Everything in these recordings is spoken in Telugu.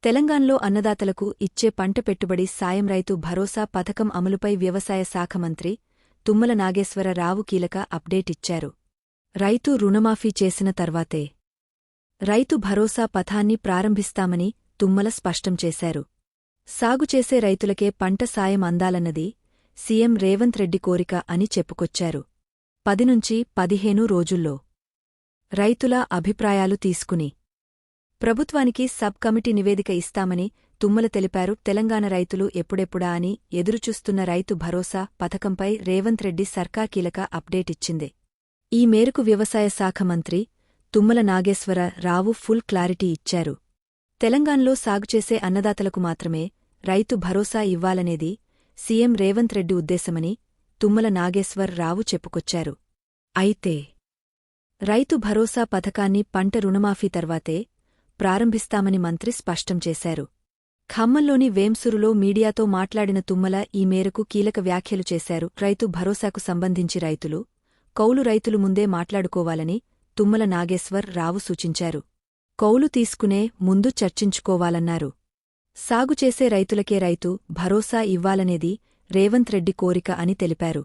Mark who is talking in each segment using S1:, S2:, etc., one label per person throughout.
S1: తెలంగాణలో అన్నదాతలకు ఇచ్చే పంట పెట్టుబడి సాయం రైతు భరోసా పథకం అమలుపై వ్యవసాయ శాఖ మంత్రి తుమ్మల నాగేశ్వరరావు కీలక అప్డేట్ ఇచ్చారు. రైతు రుణమాఫీ చేసిన తర్వాతే రైతు భరోసా పథాన్ని ప్రారంభిస్తామని తుమ్మల స్పష్టం చేశారు. సాగుచేసే రైతులకే పంట సాయం అందాలన్నది సీఎం రేవంత్ రెడ్డి కోరిక అని చెప్పుకొచ్చారు. 10 నుంచి 15 రోజుల్లో రైతుల అభిప్రాయాలు తీసుకుని ప్రభుత్వానికి సబ్ కమిటీ నివేదిక ఇస్తామని తుమ్మల తెలిపారు. తెలంగాణ రైతులు ఎప్పుడెప్పుడా అని ఎదురుచూస్తున్న రైతు భరోసా పథకంపై రేవంత్ రెడ్డి సర్కార్ కీలక అప్డేట్ ఇచ్చింది. ఈ మేరకు వ్యవసాయ శాఖ మంత్రి తుమ్మల నాగేశ్వరరావు ఫుల్ క్లారిటీ ఇచ్చారు. తెలంగాణలో సాగుచేసే అన్నదాతలకు మాత్రమే రైతు భరోసా ఇవ్వాలనేది సీఎం రేవంత్ రెడ్డి ఉద్దేశమని తుమ్మల నాగేశ్వరరావు చెప్పుకొచ్చారు. అయితే రైతు భరోసా పథకాన్ని పంట రుణమాఫీ తర్వాతే ప్రారంభిస్తామని మంత్రి స్పష్టం చేశారు. ఖమ్మంలోని వేంసూరులో మీడియాతో మాట్లాడిన తుమ్మల ఈ మేరకు కీలక వ్యాఖ్యలు చేశారు. రైతు భరోసాకు సంబంధించి రైతులు, కౌలు రైతులు ముందే మాట్లాడుకోవాలని తుమ్మల నాగేశ్వరరావు సూచించారు. కౌలు తీసుకునే ముందు చర్చించుకోవాలన్నారు. సాగుచేసే రైతులకే రైతు భరోసా ఇవ్వాలనేది రేవంత్ రెడ్డి కోరిక అని తెలిపారు.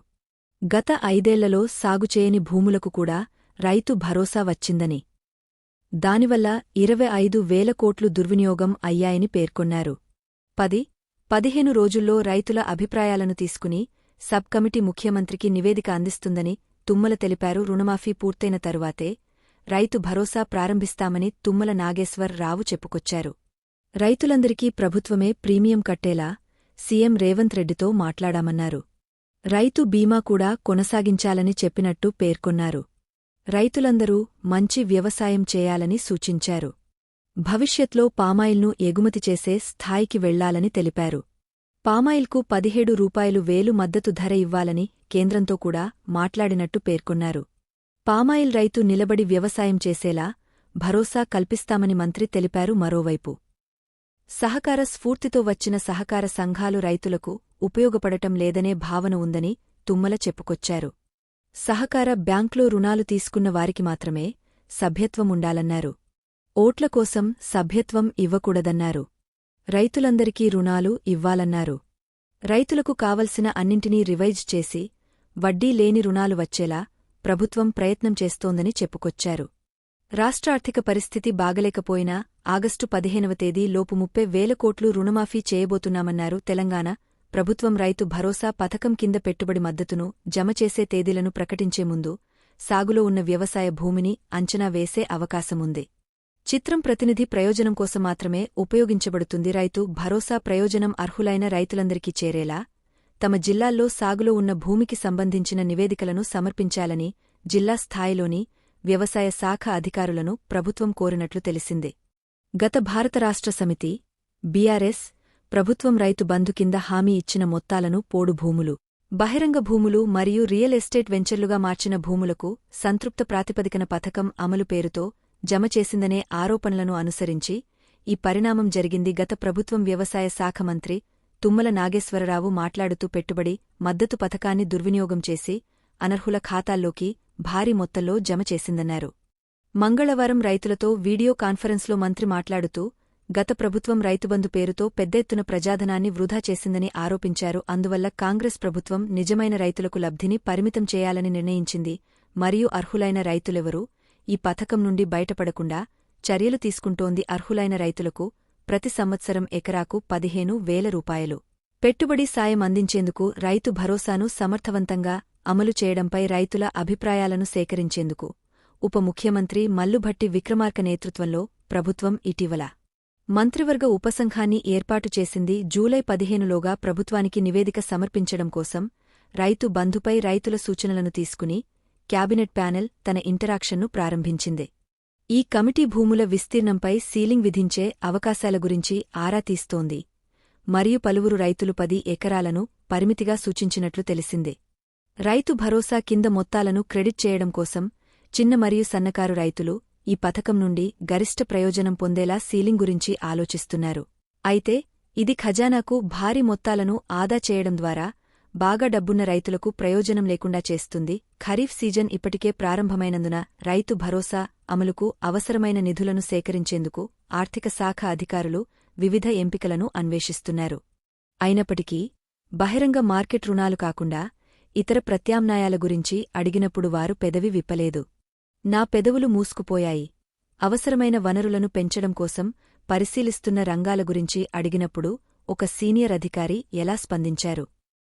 S1: గత 5 ఏళ్లలో సాగుచేయని భూములకు కూడా రైతు భరోసా వచ్చిందని, దానివల్ల 25,000 కోట్లు దుర్వినియోగం అయ్యాయని పేర్కొన్నారు. 10-15 రోజుల్లో రైతుల అభిప్రాయాలను తీసుకుని సబ్ కమిటీ ముఖ్యమంత్రికి నివేదిక అందిస్తుందని తుమ్మల తెలిపారు. రుణమాఫీ పూర్తయిన తరువాతే రైతు భరోసా ప్రారంభిస్తామని తుమ్మల నాగేశ్వరరావు చెప్పుకొచ్చారు. రైతులందరికీ ప్రభుత్వమే ప్రీమియం కట్టేలా సీఎం రేవంత్ రెడ్డితో మాట్లాడామన్నారు. రైతు బీమా కూడా కొనసాగించాలని చెప్పినట్టు పేర్కొన్నారు. రైతులందరూ మంచి వ్యవసాయం చేయాలని సూచించారు. భవిష్యత్లో పామాయిల్ను ఎగుమతి చేసే స్థాయికి వెళ్లాలని తెలిపారు. పామాయిల్కు 17 రూపాయలు వేలు మద్దతు ధర ఇవ్వాలని కేంద్రంతో కూడా మాట్లాడినట్టు పేర్కొన్నారు. పామాయిల్ రైతు నిలబడి వ్యవసాయం చేసేలా భరోసా కల్పిస్తామని మంత్రి తెలిపారు. మరోవైపు సహకార స్ఫూర్తితో వచ్చిన సహకార సంఘాలు రైతులకు ఉపయోగపడటం లేదనే భావన ఉందని తుమ్మల చెప్పుకొచ్చారు. సహకార బ్యాంక్లో రుణాలు తీసుకున్న వారికి మాత్రమే సభ్యత్వముండాలన్నారు. ఓట్ల కోసం సభ్యత్వం ఇవ్వకూడదన్నారు. రైతులందరికీ రుణాలు ఇవ్వాలన్నారు. రైతులకు కావలసిన అన్నింటినీ రివైజ్ చేసి వడ్డీ లేని రుణాలు వచ్చేలా ప్రభుత్వం ప్రయత్నం చేస్తోందని చెప్పుకొచ్చారు. రాష్ట్ర ఆర్థిక పరిస్థితి బాగలేకపోయినా ఆగస్టు 15వ తేదీ లోపు 30,000 కోట్లు రుణమాఫీ చేయబోతున్నామన్నారు. తెలంగాణ ప్రభుత్వం రైతు భరోసా పథకం కింద పెట్టుబడి మద్దతును జమ చేసే తేదీలను ప్రకటించే ముందు సాగులో ఉన్న వ్యవసాయ భూమిని అంచనా వేసే అవకాశముంది. చిత్రం ప్రతినిధి ప్రయోజనం కోసం మాత్రమే ఉపయోగించబడుతుంది. రైతు భరోసా ప్రయోజనం అర్హులైన రైతులందరికీ చేరేలా తమ జిల్లాల్లో సాగులో ఉన్న భూమికి సంబంధించిన నివేదికలను సమర్పించాలని జిల్లా స్థాయిలోని వ్యవసాయ శాఖ అధికారులను ప్రభుత్వం కోరినట్లు తెలిసింది. గత భారత రాష్ట్ర సమితి బీఆర్ఎస్ ప్రభుత్వం రైతు బంధు కింద హామీ ఇచ్చిన మొత్తాలను పోడు భూములు, బహిరంగ భూములు మరియు రియల్ ఎస్టేట్ వెంచర్లుగా మార్చిన భూములకు సంతృప్త ప్రాతిపదికన పథకం అమలు పేరుతో జమ చేసిందనే ఆరోపణలను అనుసరించి ఈ పరిణామం జరిగింది. గత ప్రభుత్వం వ్యవసాయ శాఖ మంత్రి తుమ్మల నాగేశ్వరరావు మాట్లాడుతూ పెట్టుబడి మద్దతు పథకాన్ని దుర్వినియోగం చేసి అనర్హుల ఖాతాల్లోకి భారీ మొత్తంలో జమ చేసిందన్నారు. మంగళవారం రైతులతో వీడియో కాన్ఫరెన్స్లో మంత్రి మాట్లాడుతూ గత ప్రభుత్వం రైతుబంధు పేరుతో పెద్ద ఎత్తున ప్రజాధనాన్ని వృధా చేసిందని ఆరోపించారు. అందువల్ల కాంగ్రెస్ ప్రభుత్వం నిజమైన రైతులకు లబ్ధిని పరిమితం చేయాలని నిర్ణయించింది మరియు అర్హులైన రైతులెవరూ ఈ పథకం నుండి బయటపడకుండా చర్యలు తీసుకుంటోంది. అర్హులైన రైతులకు ప్రతి సంవత్సరం ఎకరాకు 15,000 రూపాయలు పెట్టుబడి సాయం అందించేందుకు రైతు భరోసాను సమర్థవంతంగా అమలు చేయడంపై రైతుల అభిప్రాయాలను సేకరించేందుకు ఉప ముఖ్యమంత్రి మల్లుభట్టి విక్రమార్క నేతృత్వంలో ప్రభుత్వం ఇటీవల మంత్రివర్గ ఉపసంఘాన్ని ఏర్పాటు చేసింది. జూలై 15లోగా ప్రభుత్వానికి నివేదిక సమర్పించడం కోసం రైతు బంధుపై రైతుల సూచనలను తీసుకుని క్యాబినెట్ ప్యానెల్ తన ఇంటరాక్షన్ను ప్రారంభించింది. ఈ కమిటీ భూముల విస్తీర్ణంపై సీలింగ్ విధించే అవకాశాల గురించి ఆరా తీస్తోంది మరియు పలువురు రైతులు 10 ఎకరాలను పరిమితిగా సూచించినట్లు తెలిసింది. రైతు భరోసా కింద మొత్తాలను క్రెడిట్ చేయడం కోసం చిన్న మరియు సన్నకారు రైతులు ఈ పథకం నుండి గరిష్ట ప్రయోజనం పొందేలా సీలింగ్ గురించి ఆలోచిస్తున్నారు. అయితే ఇది ఖజానాకు భారీ మొత్తాలను ఆదా చేయడం ద్వారా బాగా డబ్బున్న రైతులకు ప్రయోజనం లేకుండా చేస్తుంది. ఖరీఫ్ సీజన్ ఇప్పటికే ప్రారంభమైనందున రైతు భరోసా అమలుకు అవసరమైన నిధులను సేకరించేందుకు ఆర్థిక శాఖ అధికారులు వివిధ ఎంపికలను అన్వేషిస్తున్నారు. అయినప్పటికీ బహిరంగ మార్కెట్ రుణాలు కాకుండా ఇతర ప్రత్యామ్నాయాల గురించి అడిగినప్పుడు వారు పెదవి విప్పలేదు. నా పెదవులు మూసుకుపోయాయి. అవసరమైన వనరులను పెంచడం కోసం పరిశీలిస్తున్న రంగాల గురించి అడిగినప్పుడు ఒక సీనియర్ అధికారి ఎలా స్పందించారు?